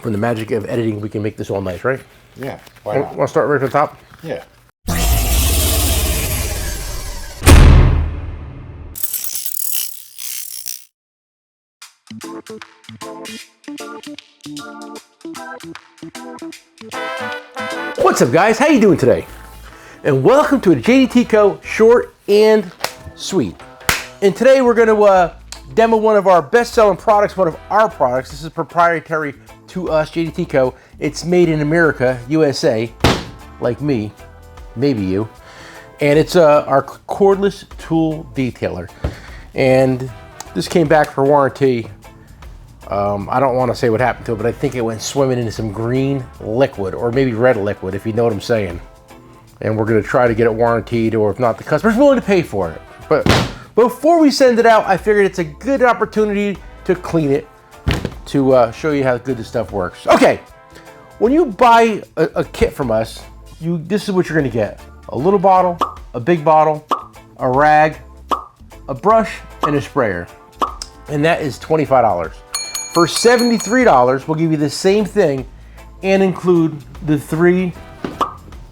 From the magic of editing, we can make this all nice, right? Yeah. Why not? Want to start right from the top? Yeah. What's up, guys? How you doing today? And welcome to a Jdtco short and sweet. And today we're going to demo one of our best-selling products, one of our products. This is proprietary to us, Jdtco. It's made in America, USA, like me, maybe you. And it's our cordless tool detailer. And this came back for warranty. I don't want to say what happened to it, but I think it went swimming into some green liquid, or maybe red liquid, if you know what I'm saying. And we're going to try to get it warranted, or if not, the customer's willing to pay for it. But before we send it out, I figured it's a good opportunity to clean it, to show you how good this stuff works. Okay, when you buy a kit from us, this is what you're going to get. A little bottle, a big bottle, a rag, a brush, and a sprayer. And that is $25. For $73, we'll give you the same thing and include the 3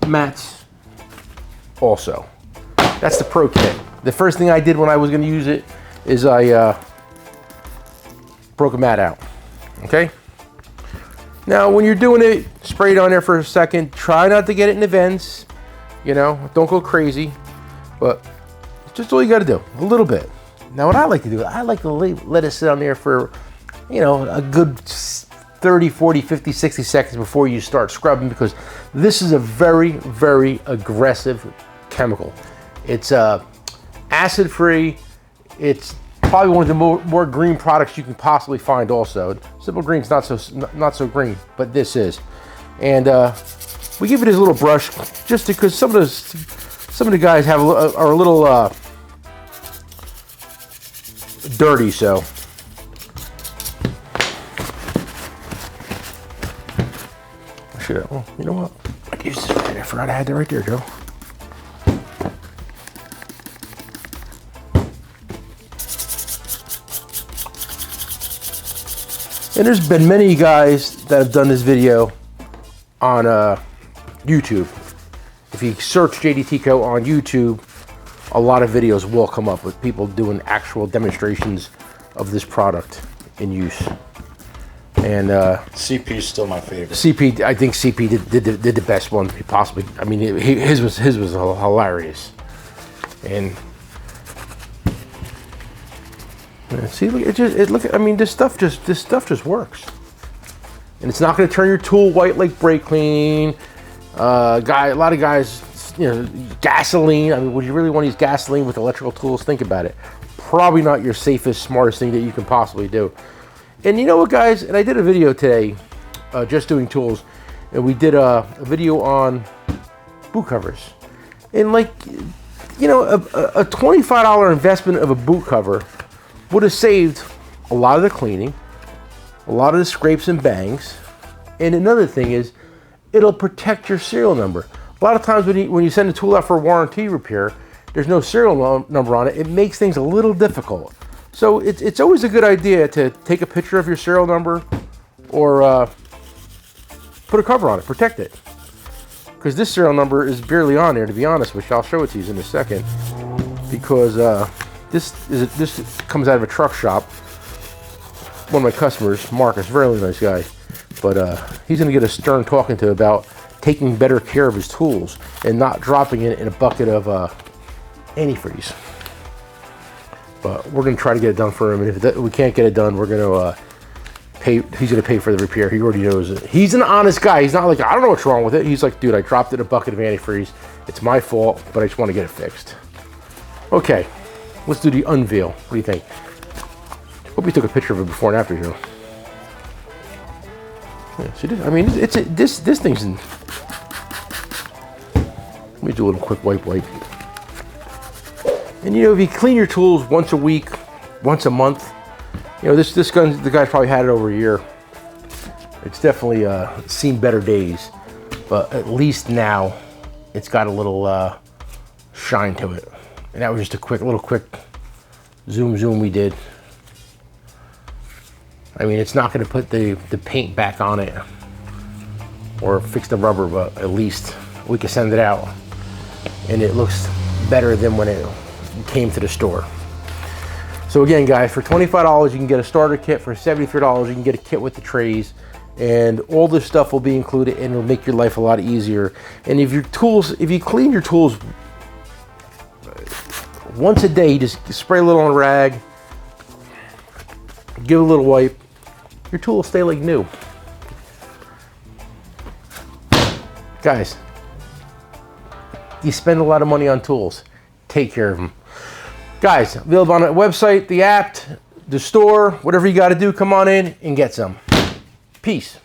mats also. That's the pro kit. The first thing I did when I was going to use it is I broke a mat out. Okay? Now, when you're doing it, spray it on there for a second. Try not to get it in the vents. You know, don't go crazy. But just all you got to do, a little bit. Now, what I like to do, I like to let it sit on there for, you know, a good 30, 40, 50, 60 seconds before you start scrubbing, because this is a very, very aggressive chemical. It's acid-free. It's probably one of the more green products you can possibly find also. Simple Green's not so green, but this is. And we give it a little brush just because some of the guys are a little dirty, so. Well, you know what? I can use this right there. I forgot I had that right there, Joe. And there's been many guys that have done this video on YouTube. If you search Jdtco on YouTube, a lot of videos will come up with people doing actual demonstrations of this product in use. And CP is still my favorite. CP, I think CP did the best one he possibly. I mean, his was hilarious. And see, look. I mean, this stuff just works. And it's not going to turn your tool white like brake clean. A lot of guys, you know, gasoline. I mean, would you really want to use gasoline with electrical tools? Think about it. Probably not your safest, smartest thing that you can possibly do. And you know what, guys? And I did a video today, just doing tools, and we did a video on boot covers. And like, you know, a $25 investment of a boot cover would have saved a lot of the cleaning, a lot of the scrapes and bangs. And another thing is, it'll protect your serial number. A lot of times when you send a tool out for warranty repair, there's no serial number on it. It makes things a little difficult. So it's always a good idea to take a picture of your serial number, or put a cover on it, protect it. Because this serial number is barely on there, to be honest with you. I'll show it to you in a second. Because this comes out of a truck shop. One of my customers, Marcus, really nice guy. But he's going to get a stern talking to about taking better care of his tools and not dropping it in a bucket of antifreeze. But we're going to try to get it done for him, and if we can't get it done, we're going to pay. He's going to pay for the repair. He already knows it. He's an honest guy. He's not like, I don't know what's wrong with it. He's like, dude, I dropped it in a bucket of antifreeze. It's my fault, but I just want to get it fixed. Okay, let's do the unveil. What do you think? Hope you took a picture of it before and after, Joe. Yeah, see this? I mean, this thing's in. Let me do a little quick wipe. And you know, if you clean your tools once a week, once a month, you know, this gun, the guy's probably had it over a year. It's definitely seen better days, but at least now it's got a little shine to it. And that was just a little quick zoom we did. I mean, it's not going to put the paint back on it or fix the rubber, but at least we can send it out and it looks better than when it came to the store. So again, guys, for $25 you can get a starter kit. For $73 you can get a kit with the trays, and all this stuff will be included, and it'll make your life a lot easier. And if you clean your tools once a day, you just spray a little on a rag, give it a little wipe, your tool will stay like new. Guys, you spend a lot of money on tools. Take care of them. Guys, available on the website, the app, the store, whatever you got to do, come on in and get some. Peace.